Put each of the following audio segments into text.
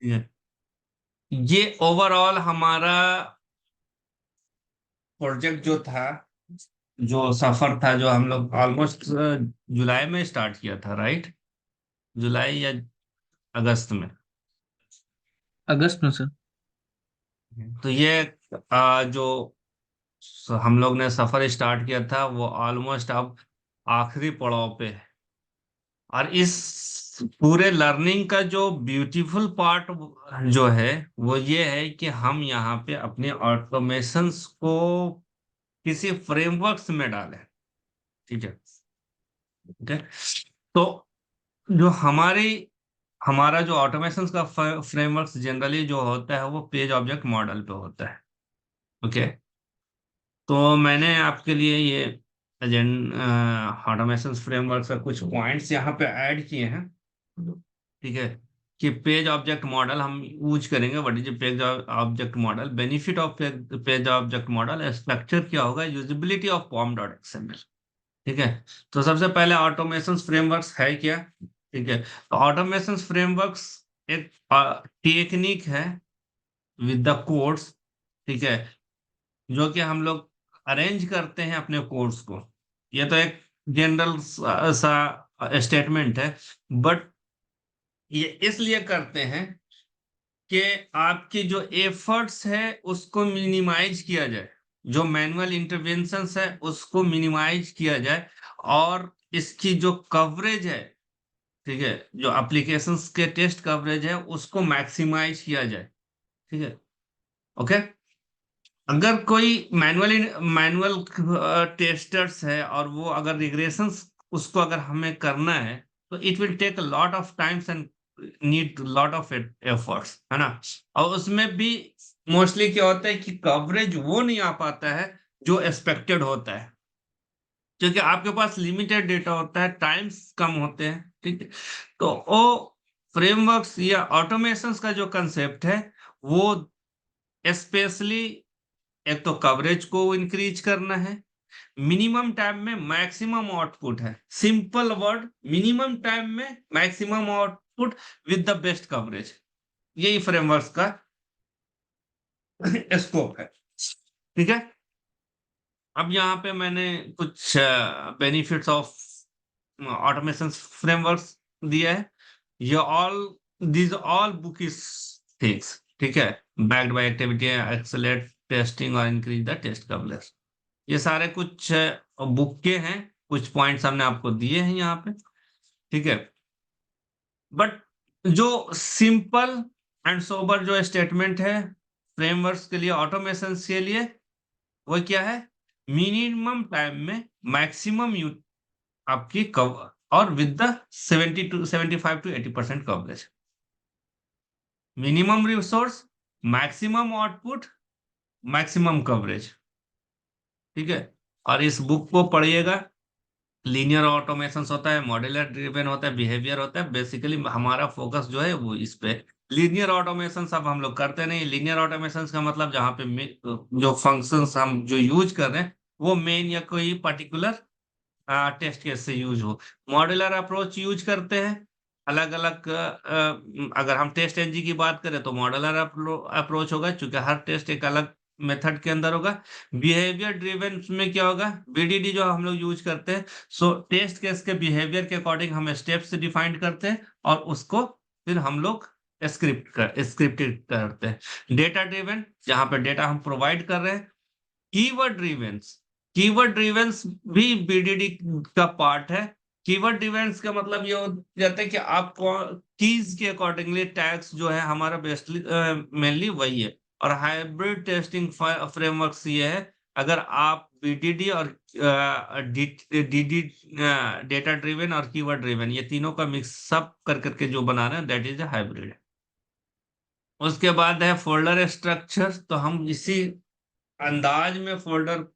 है। ये ओवरऑल हमारा प्रोजेक्ट जो था, जो सफर था, जो हम लोग ऑलमोस्ट जुलाई में स्टार्ट किया था, राइट? जुलाई या अगस्त में। अगस्त में सर। तो ये जो हम लोग ने सफर स्टार्ट किया था वो ऑलमोस्ट अब आखिरी पड़ाव पे है। और इस पूरे लर्निंग का जो ब्यूटीफुल पार्ट जो है वो ये है कि हम यहाँ पे अपने ऑटोमेशंस को किसी फ्रेमवर्क्स में डालें। ठीक है। ठीक है। तो जो हमारा जो ऑटोमेशन का फ्रेमवर्क जनरली जो होता है वो पेज ऑब्जेक्ट मॉडल पे होता है। ओके। तो मैंने आपके लिए ये ऑटोमेशन फ्रेमवर्क का कुछ पॉइंट्स यहाँ पे ऐड किए हैं। ठीक है। कि पेज ऑब्जेक्ट मॉडल हम यूज करेंगे। What is page object model, benefit of page object model, structure क्या होगा, usability of form dot XML. ठीक है। तो सबसे पहले ऑटोमेशन फ्रेमवर्क्स है क्या। ठीक है। तो ऑटोमेशन फ्रेमवर्क्स एक टेक्निक है विद द कोड्स। ठीक है। जो कि हम लोग अरेंज करते हैं अपने कोड्स को। ये तो एक जनरल सा स्टेटमेंट है। बट ये इसलिए करते हैं कि आपकी जो एफर्ट्स है उसको मिनिमाइज किया जाए, जो मैनुअल इंटरवेंशंस है उसको मिनिमाइज किया जाए, और इसकी जो कवरेज है, ठीक है, जो एप्लीकेशंस के टेस्ट कवरेज है उसको मैक्सिमाइज किया जाए। ठीक है। ओके। अगर कोई मैनुअल टेस्टर्स है और वो अगर रिग्रेशंस उसको अगर हमें करना है तो it will take lot of times and need lot of efforts, है ना। और उसमें भी मोस्टली क्या होता है कि कवरेज वो नहीं आ पाता है जो एक्सपेक्टेड होता है, क्योंकि आपके पास लिमिटेड डेटा होता है, टाइम्स कम होते हैं। ठीक है। तो वो फ्रेमवर्क्स या ऑटोमेशंस का जो कंसेप्ट है वो स्पेशली एक तो कवरेज को इंक्रीज करना है, मिनिमम टाइम में मैक्सिमम आउटपुट है। सिंपल वर्ड, मिनिमम टाइम में maximum output with the best coverage. यही फ्रेमवर्क का स्कोप है। ठीक है। अब यहाँ पे मैंने कुछ बेनिफिट्स ऑफ ऑटोमेशन फ्रेमवर्क्स दिया है। ये all these all book is things, ठीक है, backed by activity, accelerate testing और इंक्रीज द टेस्ट कवरेज। ये सारे कुछ बुक के हैं, कुछ पॉइंट्स हमने आपको दिए हैं यहाँ पे। ठीक है। बट जो सिंपल एंड सोबर जो स्टेटमेंट है फ्रेमवर्क्स के लिए, ऑटोमेशन के लिए, वो क्या है? मिनिमम टाइम में मैक्सिमम यू आपकी कवर, और with the 75 to 80% coverage. Minimum resource, maximum output, maximum coverage. ठीक है। और इस बुक को पढ़िएगा। लीनियर ऑटोमेशन होता है, मॉड्यूलर ड्रिवन होता है, बिहेवियर होता है। बेसिकली हमारा फोकस जो है वो इस पे। लीनियर ऑटोमेशन अब हम लोग करते नहीं। लीनियर ऑटोमेशन का मतलब जहाँ पे जो फंक्शंस हम जो यूज कर रहे हैं वो मेन या कोई पर्टिकुलर टेस्ट केस से यूज हो। मॉड्यूलर अप्रोच यूज करते हैं। अलग अलग अगर हम टेस्ट एनजी की बात करें तो मॉड्यूलर अप्रोच होगा, क्योंकि हर टेस्ट एक अलग मेथड के अंदर होगा। बिहेवियर ड्रिवन में क्या होगा? बीडीडी जो हम लोग यूज करते हैं। सो टेस्ट केस के बिहेवियर के अकॉर्डिंग हम स्टेप्स डिफाइन करते हैं और उसको फिर हम लोग स्क्रिप्टेड करते हैं। डेटा ड्रिवन, जहां पे डेटा हम प्रोवाइड कर रहे हैं। कीवर्ड ड्रिवेंस, कीवर्ड ड्रिवेंस भी बीडीडी का पार्ट है। कीवर्ड ड्रिवेंस का मतलब ये हो जाता है कि आप कीज के अकॉर्डिंगली टैग्स जो है हमारा बेस्टली मेनली वही है। और हाइब्रिड टेस्टिंग फ्रेमवर्क ये है, अगर आप बीडीडी और डीडी डेटा ड्रिवन और कीवर्ड ड्रिवन ये तीनों का मिक्सअप कर करके जो बना रहे हैं दैट इज अ हाइब्रिड। उसके बाद है फोल्डर स्ट्रक्चर। तो हम इसी अंदाज में फोल्डर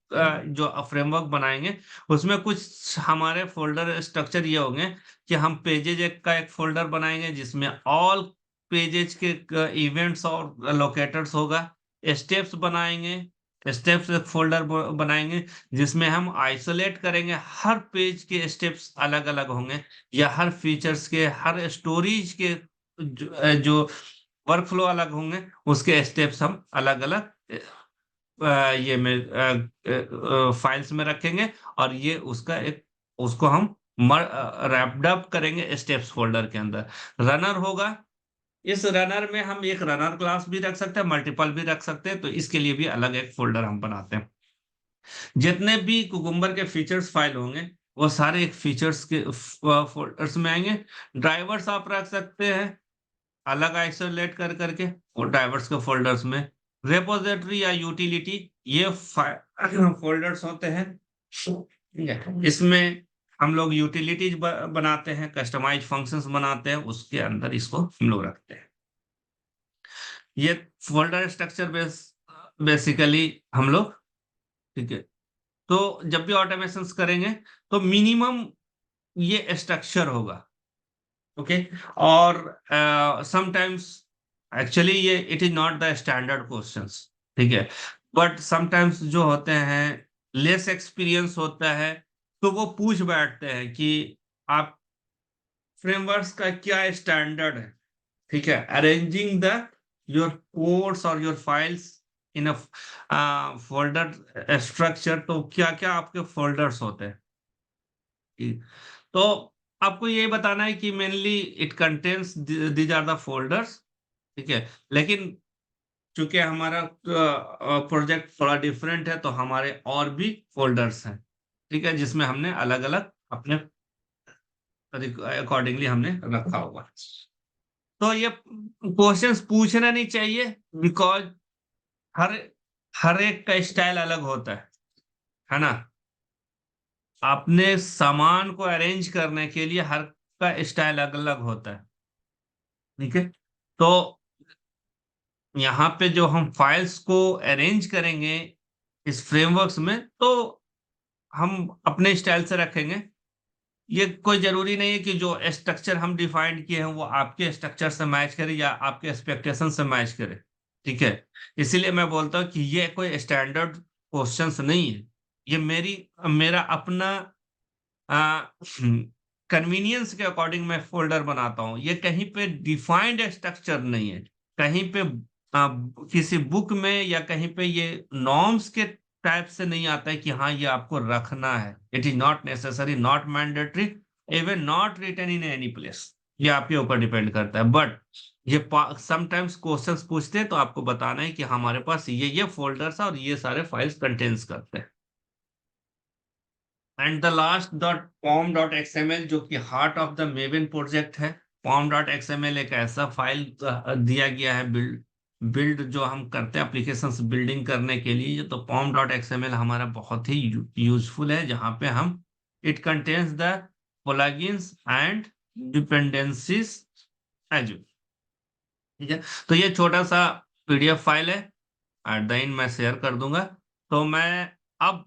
जो फ्रेमवर्क बनाएंगे उसमें कुछ हमारे फोल्डर स्ट्रक्चर ये होंगे कि हम पेजेज का एक फोल्डर बनाएंगे जिसमें ऑल पेजेज के इवेंट्स और लोकेटर्स होगा। स्टेप्स बनाएंगे, स्टेप्स एक फोल्डर बनाएंगे जिसमें हम आइसोलेट करेंगे। हर पेज के स्टेप्स अलग अलग होंगे, या हर फीचर्स के, हर स्टोरीज के जो वर्क फ्लो अलग होंगे, उसके स्टेप्स हम अलग अलग ये में फाइल्स में रखेंगे, और ये उसका एक, उसको हम रैप्ड अप करेंगे स्टेप्स फोल्डर के अंदर। रनर होगा, इस रनर में हम एक रनर क्लास भी रख सकते हैं, मल्टीपल भी रख सकते हैं, तो इसके लिए भी अलग एक फोल्डर हम बनाते हैं। जितने भी कुकुम्बर के फीचर्स फाइल होंगे वो सारे एक फीचर्स के फोल्डर्स में आएंगे। ड्राइवर्स आप रख सकते हैं अलग आइसोलेट कर करके, और ड्राइवर्स के फोल्डर्स में। रेपोजिटरी या यूटिलिटी, ये फोल्डर्स होते हैं, ठीक है। इसमें हम लोग यूटिलिटीज बनाते हैं, कस्टमाइज फंक्शंस बनाते हैं, उसके अंदर इसको हम लोग रखते हैं। ये फोल्डर स्ट्रक्चर बेसिकली हम लोग, ठीक है। तो जब भी ऑटोमेशन करेंगे तो मिनिमम ये स्ट्रक्चर होगा, ओके। और समटाइम्स एक्चुअली ये it is not the standard questions, ठीक है। बट समटाइम्स जो होते हैं, लेस एक्सपीरियंस होता है, तो वो पूछ बैठते हैं कि आप फ्रेमवर्क्स का क्या स्टैंडर्ड है, ठीक है। अरेंजिंग द योर कोड्स और your files in a folder structure, तो क्या क्या आपके फोल्डर्स होते हैं, ठीक। तो आपको यही बताना है कि mainly it contains these are the folders, ठीक है। लेकिन चूंकि हमारा प्रोजेक्ट थोड़ा डिफरेंट है, तो हमारे और भी फोल्डर्स हैं, ठीक है, जिसमें हमने अलग अलग अपने अकॉर्डिंगली हमने रखा हुआ। तो ये क्वेश्चंस पूछना नहीं चाहिए, बिकॉज हर हर एक का स्टाइल अलग होता है ना। अपने सामान को अरेंज करने के लिए हर का स्टाइल अलग अलग होता है, ठीक है। तो यहाँ पे जो हम फाइल्स को अरेंज करेंगे इस फ्रेमवर्क्स में, तो हम अपने स्टाइल से रखेंगे। ये कोई जरूरी नहीं है कि जो स्ट्रक्चर हम डिफाइन किए हैं वो आपके स्ट्रक्चर से मैच करे या आपके एक्सपेक्टेशन से मैच करे, ठीक है। इसीलिए मैं बोलता हूँ कि ये कोई स्टैंडर्ड क्वेश्चंस नहीं है। ये मेरा अपना कन्वीनियंस के अकॉर्डिंग मैं फोल्डर बनाता हूँ। ये कहीं पे डिफाइंड स्ट्रक्चर नहीं है, कहीं पे आ, किसी बुक में या कहीं पे ये नॉर्म्स के टाइप से नहीं आता है कि हाँ ये आपको रखना है। It is not necessary, not mandatory, even not written in any place. ये आपके ऊपर डिपेंड करता है। बट ये समटाइम्स क्वेश्चंस पूछते हैं, तो आपको बताना है कि हमारे पास ये फोल्डर्स है और ये सारे फाइल्स कंटेन्स करते हैं। And the last dot pom dot XML, जो कि heart of the Maven project है। पॉम डॉट एक्सएमएल एक ऐसा फाइल दिया गया है, बिल्ड बिल्ड जो हम करते हैं एप्लीकेशंस बिल्डिंग करने के लिए, तो पॉम डॉट एक्सएमएल हमारा बहुत ही यूजफुल है, जहां पे हम it contains the plugins and dependencies as, ठीक है। तो ये छोटा सा पीडीएफ फाइल है, एट द एंड मैं शेयर कर दूंगा। तो मैं अब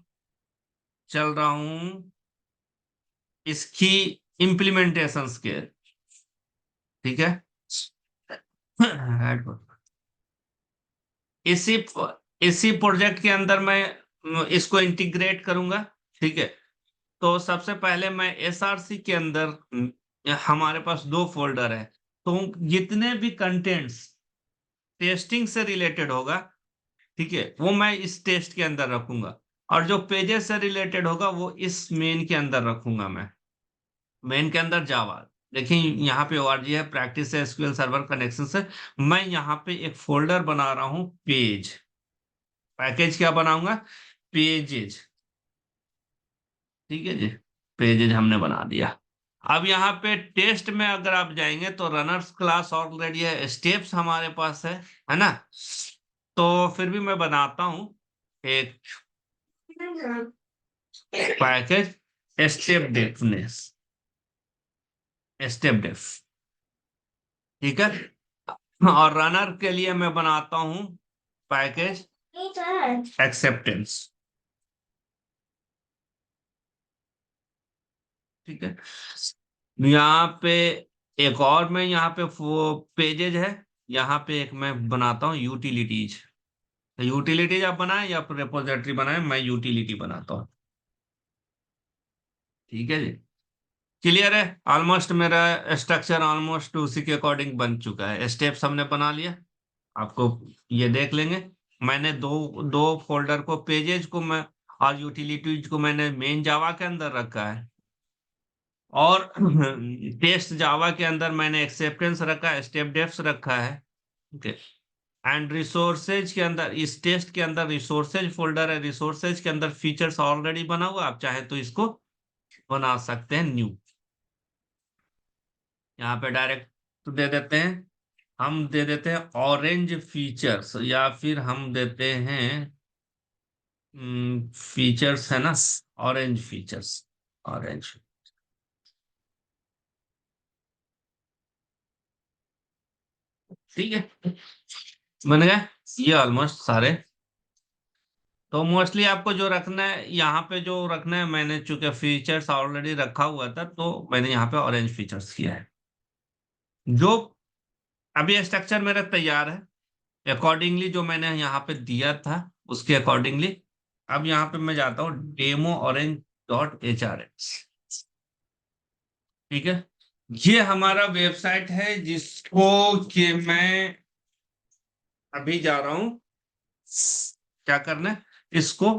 चल रहा हूं इसकी इम्प्लीमेंटेशंस के, ठीक है। इसी इसी प्रोजेक्ट के अंदर मैं इसको इंटीग्रेट करूंगा, ठीक है। तो सबसे पहले मैं एसआरसी के अंदर हमारे पास दो फोल्डर है, तो जितने भी कंटेंट्स टेस्टिंग से रिलेटेड होगा, ठीक है, वो मैं इस टेस्ट के अंदर रखूंगा। और जो पेजेस से रिलेटेड होगा वो इस मेन के अंदर रखूंगा मैं। मेन के अंदर जावा, देखिए यहाँ पे ओआरजी है, प्रैक्टिस है, एसक्यूएल सर्वर कनेक्शन से। मैं यहाँ पे एक फोल्डर बना रहा हूँ पेज, पैकेज क्या बनाऊंगा, पेजेज, ठीक है जी। पेजेज हमने बना दिया। अब यहाँ पे टेस्ट में अगर आप जाएंगे तो रनर्स क्लास ऑलरेडी है, स्टेप्स हमारे पास है ना। तो फिर भी मैं बनाता हूँ एक पैकेज स्टेप डेफनेस, स्टेप डेफ, ठीक है। और रनर के लिए मैं बनाता हूं पैकेज एक्सेप्टेंस, ठीक है। यहाँ पे एक और मैं यहाँ पे वो पेजेज है, यहाँ पे एक मैं बनाता हूँ यूटिलिटीज। यूटिलिटीज आप बनाए या रिपोजिटरी बनाए, मैं यूटिलिटी बनाता हूँ, ठीक है जी। क्लियर है? ऑलमोस्ट मेरा स्ट्रक्चर ऑलमोस्ट उसी के अकॉर्डिंग बन चुका है, स्टेप्स हमने बना लिया। आपको ये देख लेंगे, मैंने दो दो फोल्डर को, पेजेस को मैं और यूटिलिटीज को मैंने मेन जावा के अंदर रखा है, और टेस्ट जावा के अंदर मैंने एक्सेप्टेंस रखा है, स्टेप डेफ्स रखा है। ओके। एंड रिसोर्सेज के अंदर, इस टेस्ट के अंदर रिसोर्सेज फोल्डर है, रिसोर्सेज के अंदर फीचर्स ऑलरेडी बना हुआ, आप चाहे तो इसको बना सकते हैं न्यू। यहाँ पे डायरेक्ट तो दे देते हैं, हम दे देते हैं ऑरेंज फीचर्स, या फिर हम देते हैं फीचर्स है ना, ऑरेंज फीचर्स, ऑरेंज। ठीक है, बन गए ये ऑलमोस्ट सारे। तो मोस्टली आपको जो रखना है यहाँ पे, जो रखना है, मैंने चूंकि फीचर्स ऑलरेडी रखा हुआ था तो मैंने यहाँ पे ऑरेंज फीचर्स किया है। जो अभी स्ट्रक्चर मेरा तैयार है अकॉर्डिंगली, जो मैंने यहाँ पे दिया था उसके अकॉर्डिंगली। अब यहाँ पे मैं जाता हूँ demo orange.hrx। ठीक है, ये हमारा वेबसाइट है जिसको कि मैं अभी जा रहा हूँ क्या करना है, इसको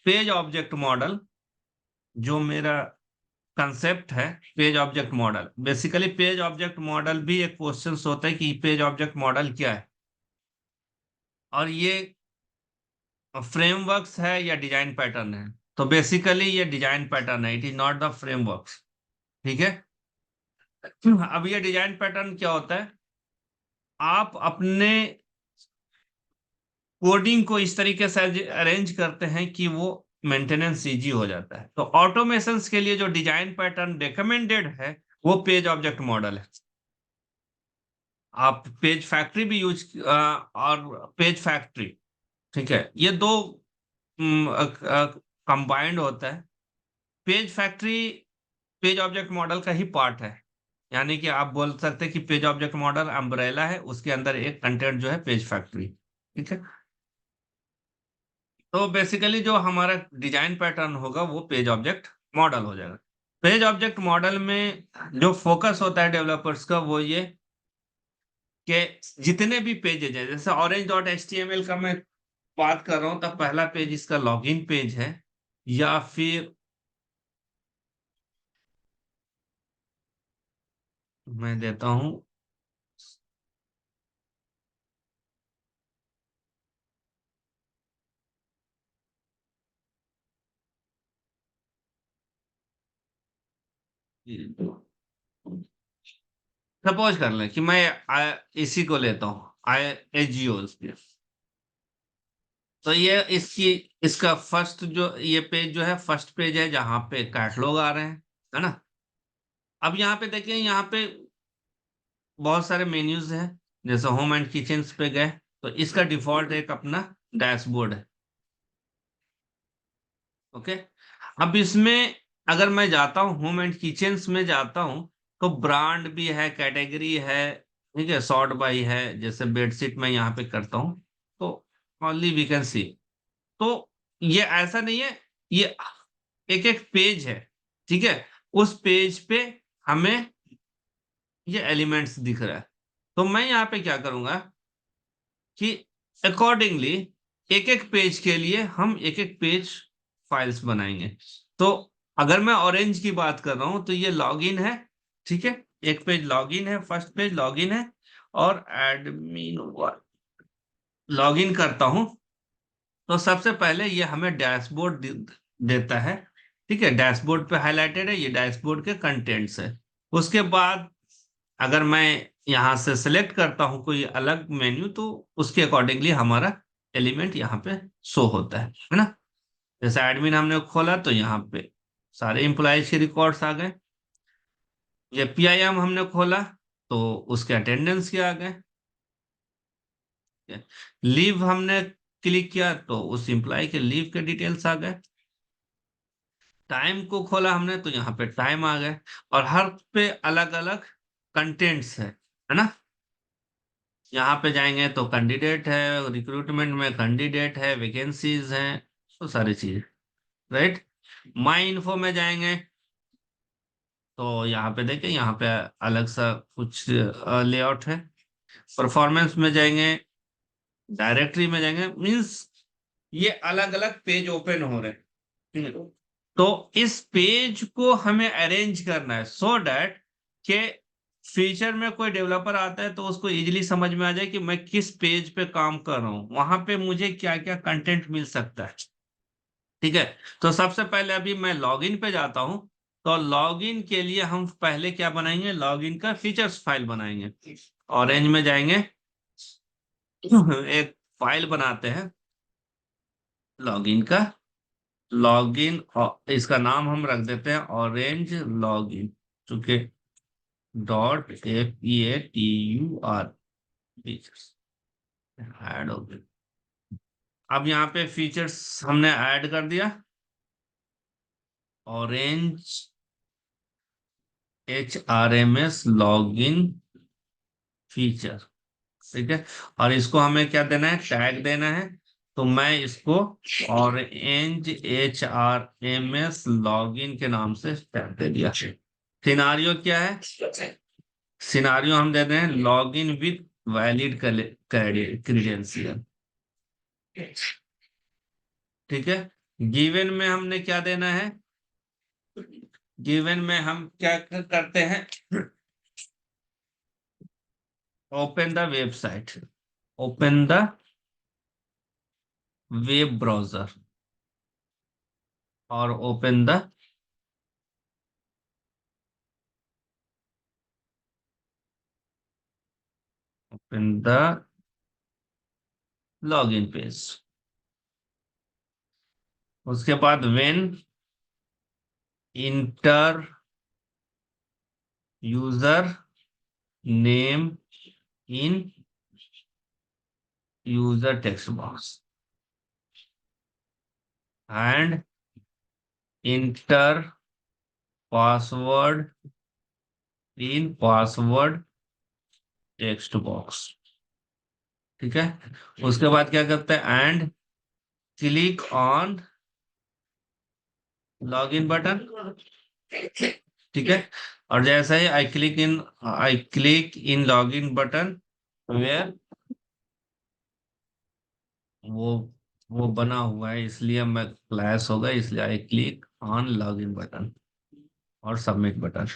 पेज ऑब्जेक्ट मॉडल, जो मेरा कंसेप्ट है, page object model. Basically page object model भी एक क्वेश्चन होता है कि पेज ऑब्जेक्ट मॉडल क्या है, और ये फ्रेमवर्क्स है या डिजाइन पैटर्न है। तो बेसिकली ये डिजाइन पैटर्न है, it is not the frameworks. ठीक है, अब ये डिजाइन पैटर्न क्या होता है, आप अपने कोडिंग को इस तरीके से अरेंज करते हैं कि वो मेंटेनेंस इजी हो जाता है। तो ऑटोमेशंस के लिए जो डिजाइन पैटर्न रिकमेंडेड है वो पेज ऑब्जेक्ट मॉडल है। आप पेज फैक्ट्री भी यूज, और पेज फैक्ट्री, ठीक है, ये दो कंबाइंड होता है। Page factory page object model का ही पार्ट है, यानी कि आप बोल सकते हैं कि पेज ऑब्जेक्ट मॉडल अम्ब्रेला है, उसके अंदर एक कंटेंट जो है पेज फैक्ट्री। ठीक है, तो बेसिकली जो हमारा डिजाइन पैटर्न होगा वो पेज ऑब्जेक्ट मॉडल हो जाएगा। पेज ऑब्जेक्ट मॉडल में जो फोकस होता है डेवलपर्स का वो ये कि जितने भी पेजेज है, जैसे orange.html का मैं बात कर रहा हूं, तब पहला पेज इसका लॉगिन पेज है, या फिर मैं देता हूं सपोज कर लें कि मैं इसी को लेता हूँ, आई एजीओ। तो ये इसकी इसका फर्स्ट जो ये पेज जो है, फर्स्ट पेज है जहां पे कैटलॉग आ रहे हैं, है ना। अब यहाँ पे देखिए, यहाँ पे बहुत सारे मेन्यूज हैं, जैसे होम एंड किचन पे गए तो इसका डिफॉल्ट एक अपना डैशबोर्ड है। ओके, अब इसमें अगर मैं जाता हूँ होम एंड किचन में जाता हूँ, तो ब्रांड भी है, कैटेगरी है, ठीक है, सॉर्ट बाई है, जैसे बेडशीट में यहाँ पे करता हूँ तो ओनली वी कैन सी। तो ये ऐसा नहीं है, ये एक एक पेज है, ठीक है, उस पेज पे हमें ये एलिमेंट्स दिख रहा है। तो मैं यहाँ पे क्या करूंगा कि अकॉर्डिंगली एक एक पेज के लिए हम एक एक पेज फाइल्स बनाएंगे। तो अगर मैं ऑरेंज की बात कर रहा हूं तो ये लॉगिन है, ठीक है, एक पेज लॉगिन है, फर्स्ट पेज लॉगिन है, और एडमिन लॉगिन करता हूं तो सबसे पहले ये हमें डैशबोर्ड देता है। ठीक है, डैशबोर्ड पे हाईलाइटेड है, ये डैशबोर्ड के कंटेंट्स है। उसके बाद अगर मैं यहाँ से सिलेक्ट करता हूँ कोई अलग मेन्यू, तो उसके अकॉर्डिंगली हमारा एलिमेंट यहाँ पे शो होता है ना। जैसे एडमिन हमने खोला तो यहाँ पे सारे एम्प्लॉयज के रिकॉर्ड्स आ गए। ये पीआईएम हमने खोला तो उसके अटेंडेंस के आ गए। लीव हमने क्लिक किया तो उस एम्प्लॉय के लीव के डिटेल्स आ गए। टाइम को खोला हमने तो यहाँ पे टाइम आ गए, और हर पे अलग अलग कंटेंट्स है ना। यहाँ पे जाएंगे तो कैंडिडेट है, रिक्रूटमेंट में कैंडिडेट है, वैकेंसीज हैं, तो सारी चीजें, राइट। माई इन्फो में जाएंगे तो यहाँ पे देखिए, यहाँ पे अलग सा कुछ लेआउट है। परफॉर्मेंस में जाएंगे, डायरेक्टरी में जाएंगे, मीन्स ये अलग अलग पेज ओपन हो रहे हैं। ठीक है। तो इस पेज को हमें अरेंज करना है सो डैट के फ्यूचर में कोई डेवलपर आता है तो उसको इजीली समझ में आ जाए कि मैं किस पेज पे काम कर रहा हूँ, वहां पे मुझे क्या क्या कंटेंट मिल सकता है। ठीक है। तो सबसे पहले अभी मैं लॉगिन पे जाता हूँ। तो लॉगिन के लिए हम पहले क्या बनाएंगे, लॉगिन का फीचर्स फाइल बनाएंगे। ऑरेंज में जाएंगे, एक फाइल बनाते हैं लॉगिन का। लॉगिन, और इसका नाम हम रख देते हैं ऑरेंज लॉगिन, चूंकि .FEATUR फीचर्स ऐड हो गए। अब यहाँ पे फीचर्स हमने ऐड कर दिया, ऑरेंज HRMS लॉगिन फीचर। ठीक है। और इसको हमें क्या देना है, टैग देना है। तो मैं इसको ऑरेंज HRMS लॉगिन के नाम से टैग दे दिया। सिनारियो क्या है, सिनारियो हम दे रहे हैं लॉगिन विद वैलिड क्रेडेंशियल। ठीक है। गिवन में हमने क्या देना है, गिवन में हम क्या करते हैं, open the website, open the web browser, और open the open the login page. उसके बाद when enter user name in user text box and enter password in password text box. ठीक है। उसके बाद क्या करते हैं, and click on login button. ठीक है। और जैसे ही I click in login button, where वो वो बना हुआ है, इसलिए मैं क्लैश होगा, इसलिए I click on login button और सबमिट बटन।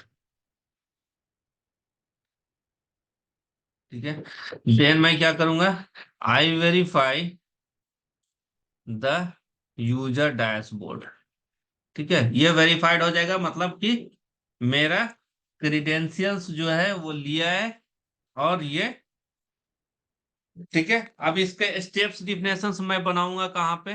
ठीक है। देन मैं क्या करूंगा, आई वेरीफाई द यूजर डैशबोर्ड। ठीक है। ये वेरीफाइड हो जाएगा, मतलब कि मेरा क्रीडेंशियल्स जो है वो लिया है। और ये ठीक है। अब इसके स्टेप्स डिफिनेशंस मैं बनाऊंगा कहाँ पे,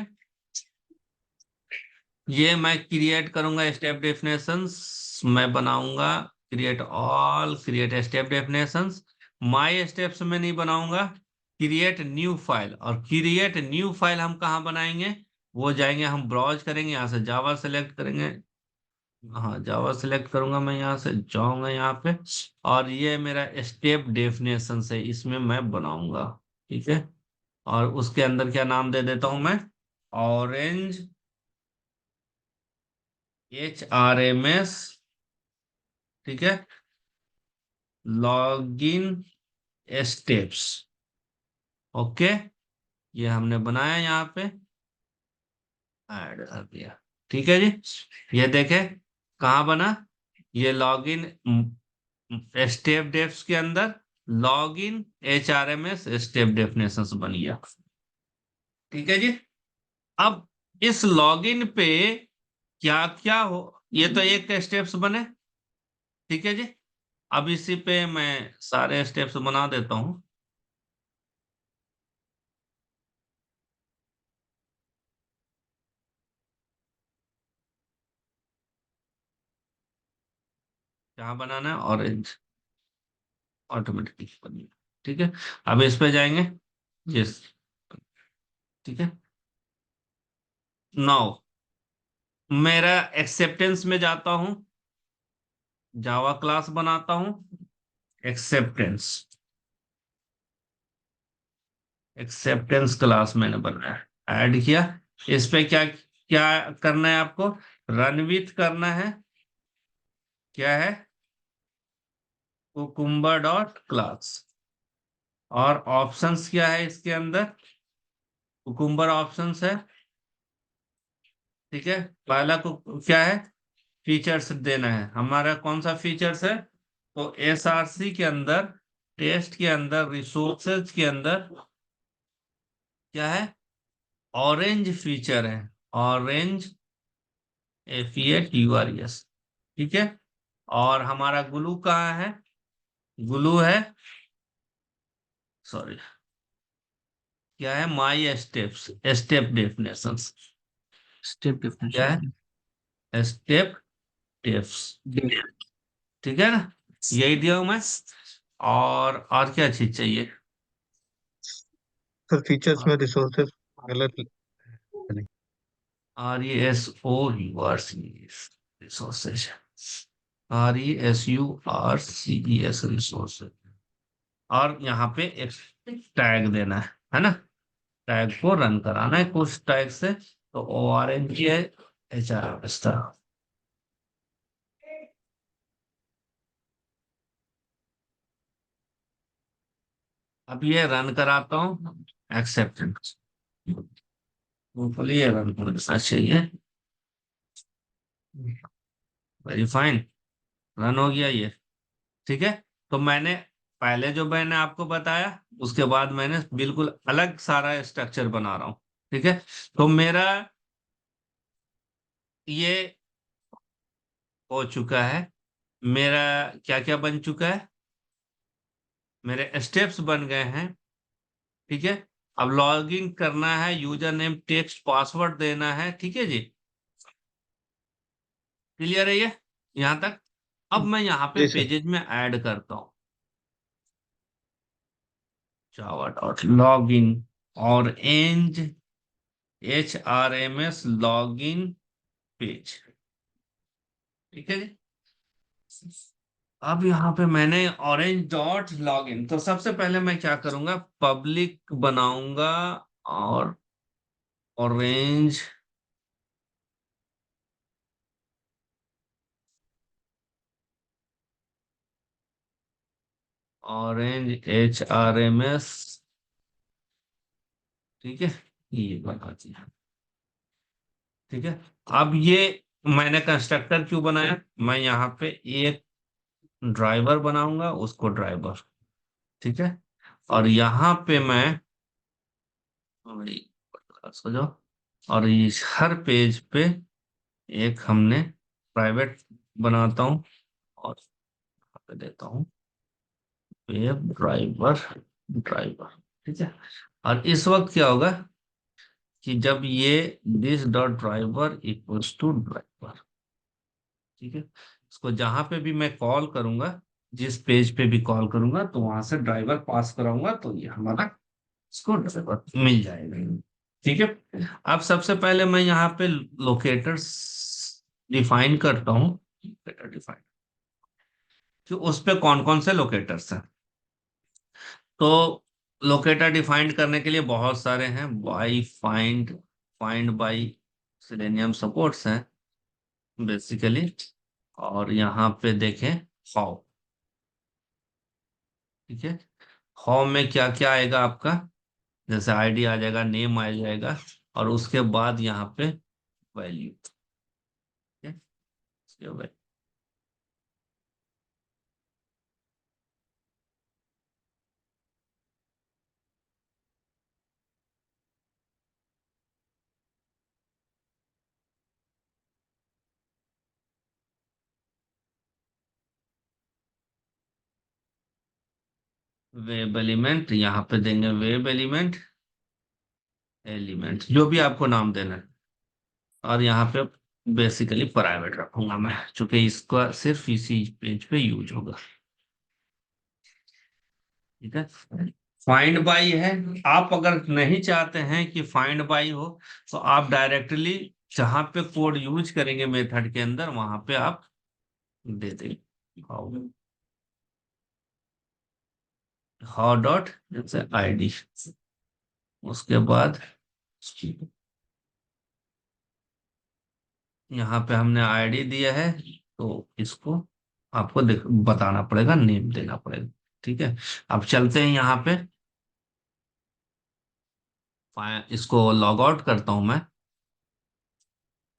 ये मैं क्रिएट करूंगा स्टेप डेफिनेशंस, मैं बनाऊंगा create all, create step definitions. My steps में नहीं बनाऊंगा, क्रिएट न्यू फाइल। और क्रिएट न्यू फाइल हम कहाँ बनाएंगे, वो जाएंगे, हम ब्राउज करेंगे, यहाँ से जावा सेलेक्ट करेंगे। हाँ, जावा सेलेक्ट करूंगा, मैं यहाँ से जाऊंगा यहाँ पे, और ये मेरा स्टेप डेफिनेशन है, इसमें मैं बनाऊंगा। ठीक है। और उसके अंदर क्या नाम दे देता हूं मैं, ऑरेंज HRMS। ठीक है। Login steps. ओके। ये हमने बनाया यहाँ पे, ऐड कर दिया। ठीक है जी। ये देखे कहाँ बना, ये लॉगिन स्टेप डेफ्स के अंदर लॉगिन HRMS स्टेप डेफिनेशंस बन गया। ठीक है जी। अब इस लॉगिन पे क्या क्या हो, ये तो एक स्टेप्स बने। ठीक है जी। अब इसी पे मैं सारे स्टेप्स बना देता हूँ। क्या बनाना है, ऑरेंज, ऑटोमेटिकली बन गया। ठीक है। अब इस पे जाएंगे, यस। ठीक है। नाउ मेरा एक्सेप्टेंस में जाता हूं, जावा क्लास बनाता हूं, एक्सेप्टेंस, एक्सेप्टेंस क्लास मैंने बनाया, ऐड किया। इस पे क्या क्या करना है आपको, रन विथ करना है। क्या है, कुकुम्बर डॉट क्लास। और ऑप्शंस क्या है इसके अंदर? कुकुम्बर ऑप्शंस है। ठीक है। पहला को क्या है? फीचर्स देना है। हमारा कौन सा फीचर्स है? तो एसआरसी के अंदर, टेस्ट के अंदर, रिसोर्सेज के अंदर क्या है? ऑरेंज फीचर है। Orange, FEATURES। ठीक है। और हमारा ग्लू कहाँ है? ग्लू है, सॉरी, क्या है? माई स्टेप्स, स्टेप डेफिनेशंस। स्टेप क्या डिफरेंशियल। है? स्टेप डेफ्स। ठीक है ना? यही दिया हूं मैं। और क्या चीज चाहिए? सर फीचर्स में रिसोर्सेज गलत नहीं। RESOURCES, resources. RESURCES, resources. और यहाँ पे एक टैग देना है ना? टैग को रन कराना है कुछ टैग से। तो ORNG है, HR इस तरह। अब ये रन कराता हूँ। एक्सेप्टेंस, होपफुली ये रन होना चाहिए। वेरी फाइन, रन हो गया ये। ठीक है। तो मैंने पहले जो मैंने आपको बताया, उसके बाद मैंने बिल्कुल अलग सारा स्ट्रक्चर बना रहा हूँ। ठीक है। तो मेरा ये हो चुका है। मेरा क्या क्या बन चुका है? मेरे स्टेप्स बन गए हैं। ठीक है। अब लॉगिन करना है, यूजर नेम, टेक्स्ट, पासवर्ड देना है। ठीक है जी। क्लियर है ये यहां तक? अब मैं यहाँ पे जी सर। पेजेस में ऐड करता हूँ। जावा डॉट लॉग इन, और HRMS लॉगिन पेज। ठीक है जी। अब यहाँ पे मैंने ऑरेंज डॉट लॉग इन, तो सबसे पहले मैं क्या करूंगा? पब्लिक बनाऊंगा। और ऑरेंज HRMS। ठीक है, ये बना दिया। ठीक है। अब ये मैंने कंस्ट्रक्टर क्यों बनाया? मैं यहाँ पे एक ड्राइवर बनाऊंगा, उसको ड्राइवर। ठीक है। और यहाँ पे मैं, सो जाओ, और इस हर पेज पे एक हमने प्राइवेट बनाता हूँ, और यहाँ पे देता हूँ वेब ड्राइवर, ड्राइवर। ठीक है। और इस वक्त क्या होगा कि जब ये this dot driver equals to driver, ठीक है, इसको जहां पे भी मैं कॉल करूंगा, जिस पेज पे भी कॉल करूंगा, तो वहां से ड्राइवर पास कराऊंगा, तो ये हमारा इसको ड्राइवर मिल जाएगा। ठीक है। अब सबसे पहले मैं यहाँ पे लोकेटर्स डिफाइन करता हूँ। लोकेटर डिफाइन, कि उस पे कौन कौन से लोकेटर्स हैं। तो लोकेटर डिफाइंड करने के लिए बहुत सारे हैं। By, find, find by, selenium supports हैं बेसिकली। और यहाँ पे देखें हाउ। ठीक है। हाउ में क्या क्या आएगा आपका? जैसे आईडी आ जाएगा, नेम आ जाएगा, और उसके बाद यहाँ पे वैल्यू। ठीक है। उसके बाद वेब एलिमेंट, यहाँ पे देंगे वेब एलिमेंट, एलिमेंट जो भी आपको नाम देना है। और यहाँ पे बेसिकली प्राइवेट रखूंगा मैं, क्योंकि इसका सिर्फ इसी पेज पे यूज होगा। ठीक है। फाइंड बाई है। आप अगर नहीं चाहते हैं कि फाइंड बाई हो, तो आप डायरेक्टली जहां पे कोड यूज करेंगे मेथड के अंदर, वहां पे आप दे देंगे हाउ, हाउ डॉट जैसे आईडी। उसके बाद यहाँ पे हमने आईडी दिया है, तो इसको आपको बताना पड़ेगा, नेम देना पड़ेगा। ठीक है। अब चलते हैं यहाँ पे, इसको लॉग आउट करता हूं मैं।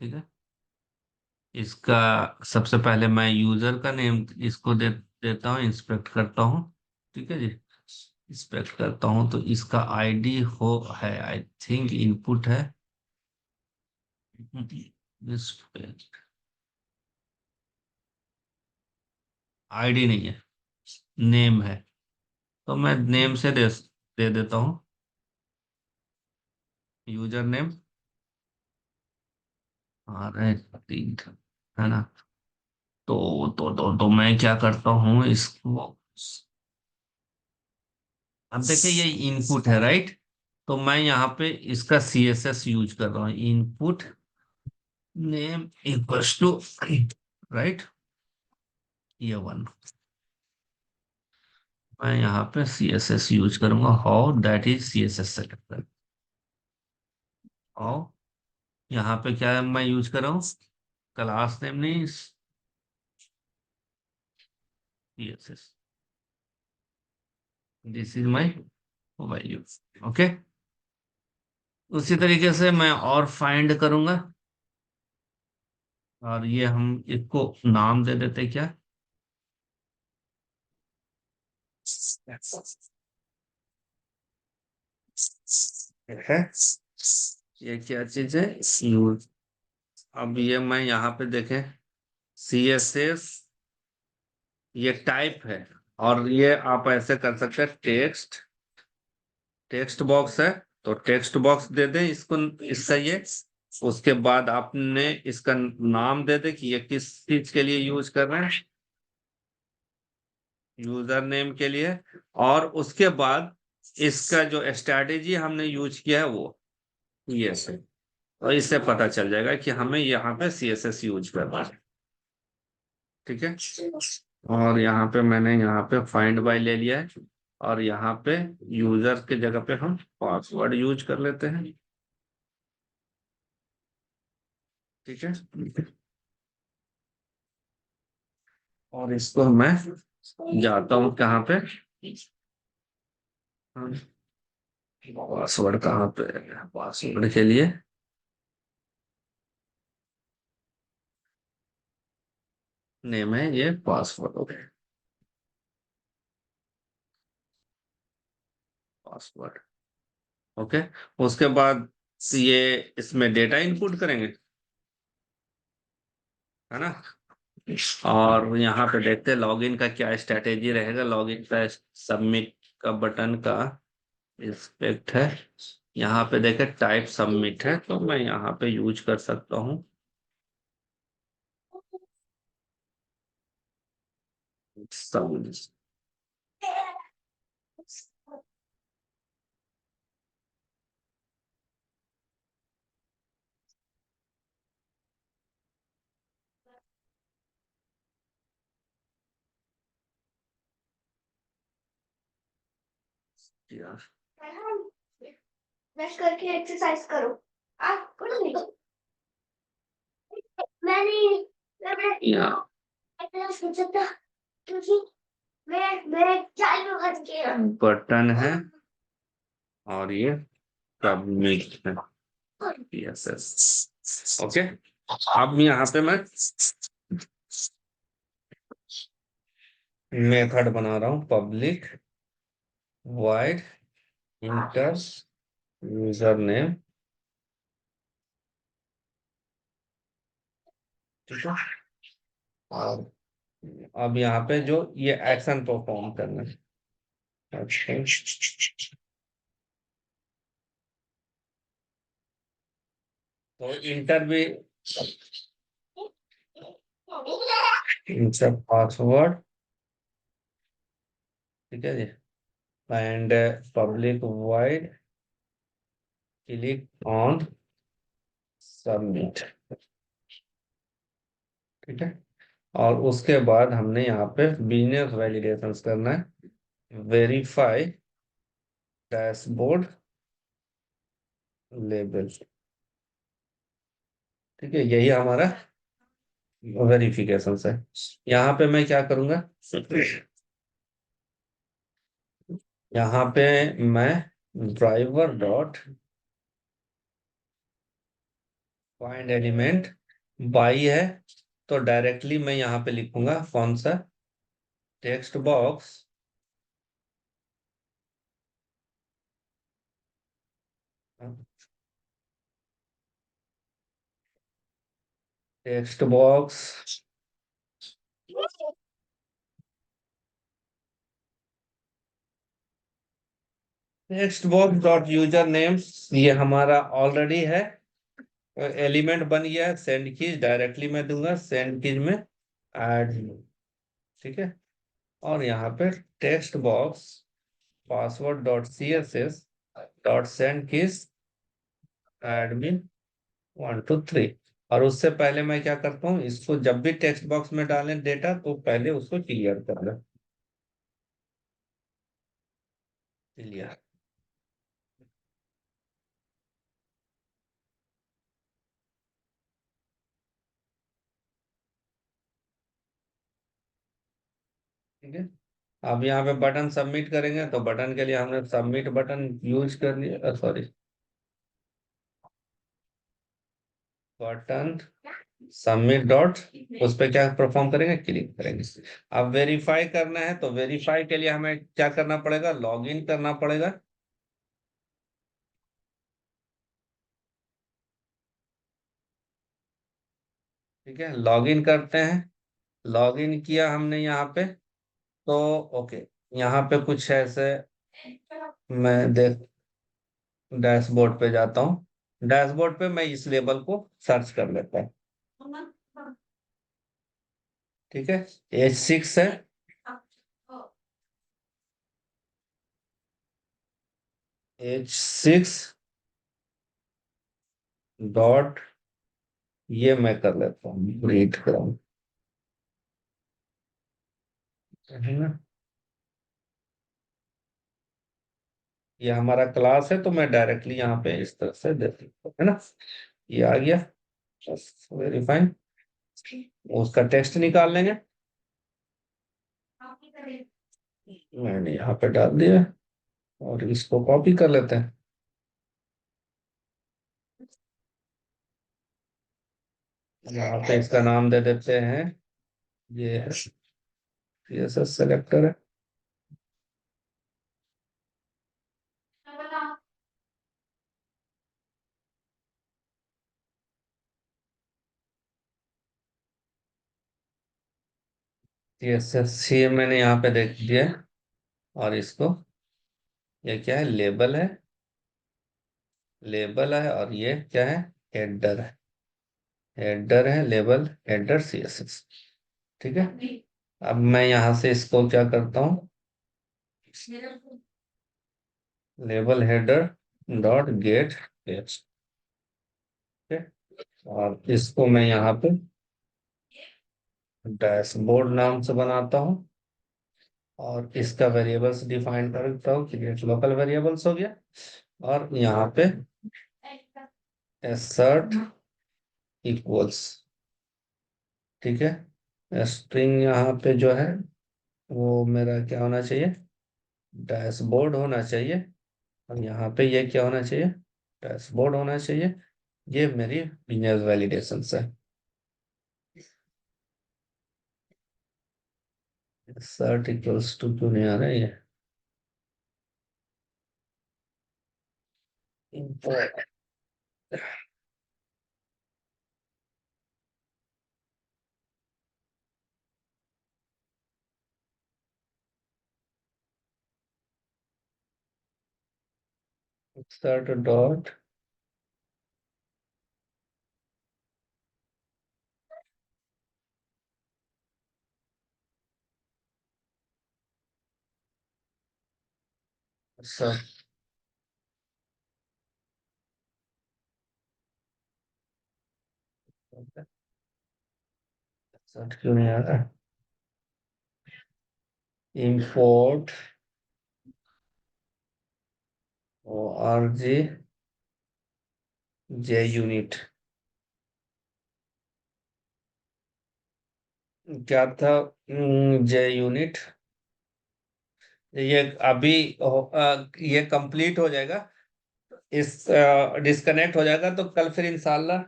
ठीक है। इसका सबसे पहले मैं यूजर का नेम इसको देता हूँ, इंस्पेक्ट करता हूँ। ठीक है जी। इंस्पेक्ट करता हूँ तो इसका आईडी है, आई थिंक इनपुट है। इंस्पेक्ट, आईडी नहीं है, नेम है। तो मैं नेम से दे देता हूँ, यूजर नेम। अरे तीन है ना। तो मैं क्या करता हूँ इसको। अब देखिए ये इनपुट है, राइट। तो मैं यहाँ पे इसका सीएसएस यूज कर रहा हूँ, input name equals to, right, ये वन। मैं यहाँ पे सीएसएस यूज करूंगा, how that is CSS selector. How, यहाँ पे क्या है मैं यूज कर रहा हूँ, क्लास नेम नहीं, CSS, this is my value. Okay. उसी तरीके से मैं और फाइंड करूंगा, और ये हम इसको नाम दे देते क्या है, ये क्या चीज है, यूज। अब ये मैं यहाँ पे देखें, सी एस एस, ये टाइप है। और ये आप ऐसे कर सकते हैं, टेक्स्ट, टेक्स्ट बॉक्स है तो टेक्स्ट बॉक्स दे दें इसको, इसका ये। उसके बाद आपने इसका नाम दे दे कि ये किस चीज के लिए यूज कर रहे हैं, यूजर नेम के लिए। और उसके बाद इसका जो स्ट्रैटेजी हमने यूज किया है वो ये है। तो इससे पता चल जाएगा कि हमें यहाँ पे सीएसएस यूज करना है। ठीक है। और यहाँ पे मैंने यहाँ पे फाइंड बाय ले लिया है, और यहाँ पे यूजर के जगह पे हम पासवर्ड यूज कर लेते हैं। ठीक है। और इसको मैं जाता हूँ कहाँ पे, पासवर्ड कहाँ पे, पासवर्ड के लिए नेम है ये पासवर्ड, ओके, पासवर्ड। ओके। उसके बाद ये इसमें डेटा इनपुट करेंगे, है ना। और यहाँ पे देखते हैं लॉगिन का क्या स्ट्रैटेजी रहेगा। लॉगिन का सबमिट का बटन का इंस्पेक्ट है, यहाँ पे देखे टाइप सबमिट है, तो मैं यहाँ पे यूज कर सकता हूँ सबमिट। ब्रश करके एक्सरसाइज करो। आप करो नहीं। मैं नहीं, या मैं सोच सकता क्योंकि मैं चालू हट गया। बटन है, और ये सबमिट है, यस यस। ओके। अब यहाँ पे मैं मेथड बना रहा हूँ, public wide inter user name. ठीक है। और अब यहाँ पे जो ये एक्शन परफॉर्म करना है, अच्छा, तो इंटर भी, इंटर पासवर्ड। ठीक है जी। And public void click on submit. ठीक है। और उसके बाद हमने यहाँ पे बिजनेस वैलिडेशन करना है, वेरीफाई डैशबोर्ड लेबल। ठीक है, यही हमारा वेरिफिकेशन से। यहाँ पे मैं क्या करूंगा, यहाँ पे मैं driver dot find element by है, तो डायरेक्टली मैं यहाँ पे लिखूंगा कौन सा, text box text box text box dot user name, ये हमारा ऑलरेडी है, एलिमेंट बन गया है, सेंड कीज डायरेक्टली मैं दूंगा, सेंड कीज में ऐड, ठीक है। और यहाँ पे text box password dot C S S dot send keys admin 1 2 3। और उससे पहले मैं क्या करता हूँ, इसको जब भी टेक्स्ट बॉक्स में डालें डेटा तो पहले उसको क्लियर कर लें, क्लियर। ठीक है। अब यहाँ पे बटन सबमिट करेंगे, तो बटन के लिए हमने सबमिट बटन यूज कर लिया, सॉरी, बटन सबमिट डॉट, उस पर क्या परफॉर्म करेंगे, क्लिक करेंगे। अब वेरीफाई करना है, तो वेरीफाई के लिए हमें क्या करना पड़ेगा, लॉग इन करना पड़ेगा। ठीक है, लॉग इन करते हैं। लॉग इन किया हमने यहाँ पे, तो ओके, यहाँ पे कुछ ऐसे, मैं देख डैशबोर्ड पे जाता हूँ, डैशबोर्ड पे मैं इस लेबल को सर्च कर लेता हूँ। ठीक है, H6 है, H6 डॉट, ये मैं कर लेता हूँ रीड कराऊँ, है ना। ये हमारा क्लास है, तो मैं डायरेक्टली यहाँ पे इस तरह से दे सकता हूँ, है ना। ये आ गया, बस वेरीफाई, उसका टेक्स्ट निकाल लेंगे, मैंने यहाँ पे डाल दिया, और इसको कॉपी कर लेते हैं। यहाँ पे इसका नाम दे देते हैं, ये है CSS सेलेक्टर है। CSS ये मैंने यहाँ पे देख दिया है। और इसको, ये क्या है, लेबल है, लेबल है, और ये क्या है, हेडर है, हेडर है, लेबल हेडर CSS। ठीक है। अब मैं यहाँ से इसको क्या करता हूँ, label header dot gate page, ठीक है। और इसको मैं यहाँ पे डैशबोर्ड नाम से बनाता हूँ, और इसका वेरिएबल्स डिफाइन करता हूँ, क्रिएट लोकल वेरिएबल्स हो गया। और यहाँ पे एसर्ट इक्वल्स, ठीक है, स्ट्रिंग यहाँ पे जो है वो मेरा क्या होना चाहिए, डैशबोर्ड होना चाहिए। और यहाँ पे ये क्या होना चाहिए, डैशबोर्ड होना चाहिए। ये मेरी बिजनेस वैलिडेशन है। सर्ट इक्वल्स टू क्यों नहीं आ रहा है ये, सर्ट डॉट, सर्ट, सर्ट क्यों नहीं आ रहा है, इंपोर्ट ORG JUnit, क्या था, जे यूनिट, ये अभी ये कंप्लीट हो जाएगा, इस डिस्कनेक्ट हो जाएगा तो कल फिर इंशाल्लाह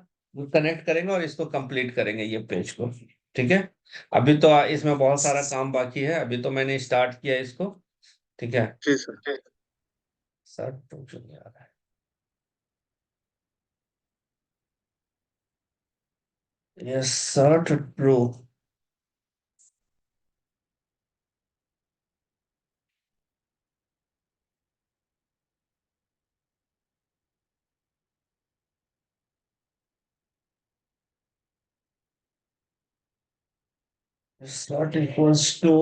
कनेक्ट करेंगे और इसको कंप्लीट करेंगे ये पेज को। ठीक है, अभी तो इसमें बहुत सारा काम बाकी है, अभी तो मैंने स्टार्ट किया इसको। ठीक है, जी सर। सर तो क्यों नहीं आ रहा है ये assert pro. Assert equals to,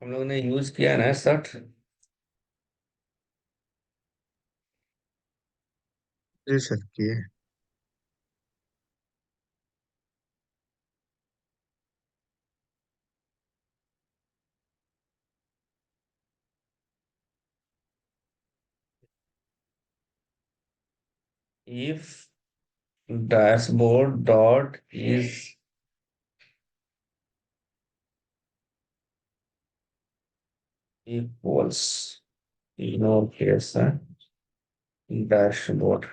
हम लोग ने यूज किया है ना सर्ट। जी सर किए। If dashboard dot is equals, ignore case है, डैशबोर्ड।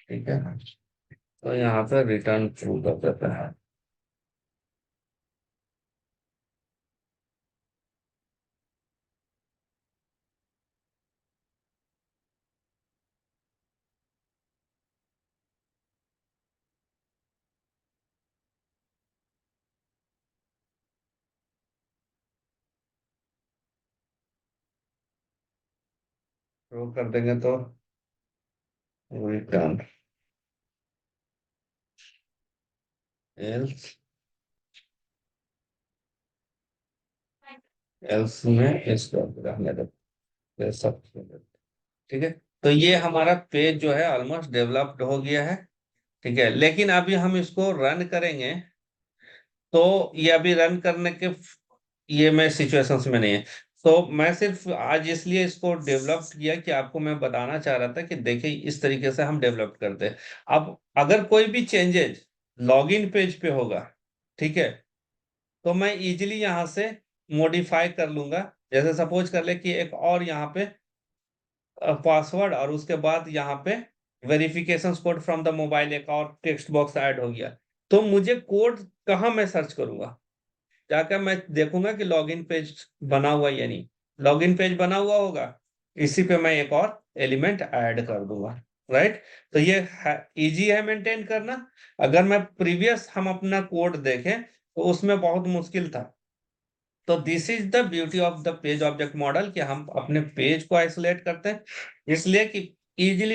ठीक है, तो यहाँ पे रिटर्न ट्रू कर देता है। ट्रू कर देंगे तो रिटर्न, एल्स, एल्स में इसको रहने दो, ये सब। ठीक है, तो ये हमारा पेज जो है ऑलमोस्ट डेवलप्ड हो गया है। ठीक है, लेकिन अभी हम इसको रन करेंगे तो ये अभी रन करने के ये मैं सिचुएशंस में नहीं है। तो मैं सिर्फ आज इसलिए इसको डेवलप किया कि आपको मैं बताना चाह रहा था कि देखिए इस तरीके से हम डेवलप करते हैं। अब अगर कोई भी चेंजेस लॉगिन पेज पे होगा, ठीक है, तो मैं इजीली यहाँ से मॉडिफाई कर लूंगा। जैसे सपोज कर ले कि एक और यहाँ पे पासवर्ड और उसके बाद यहाँ पे verification code from the mobile, एक और टेक्स्ट बॉक्स ऐड हो गया, तो मुझे कोड कहाँ मैं सर्च करूंगा, जाकर मैं देखूंगा कि लॉगिन पेज बना हुआ या नहीं। लॉगिन पेज बना हुआ होगा, इसी पे मैं एक और एलिमेंट ऐड कर दूंगा। राइट, तो ये इजी है मेंटेन करना। अगर मैं प्रीवियस हम अपना कोड देखें तो उसमें बहुत मुश्किल था। तो this is the beauty of the page object model कि हम अपने पेज को आइसोलेट करते हैं, इसलिए कि इजीली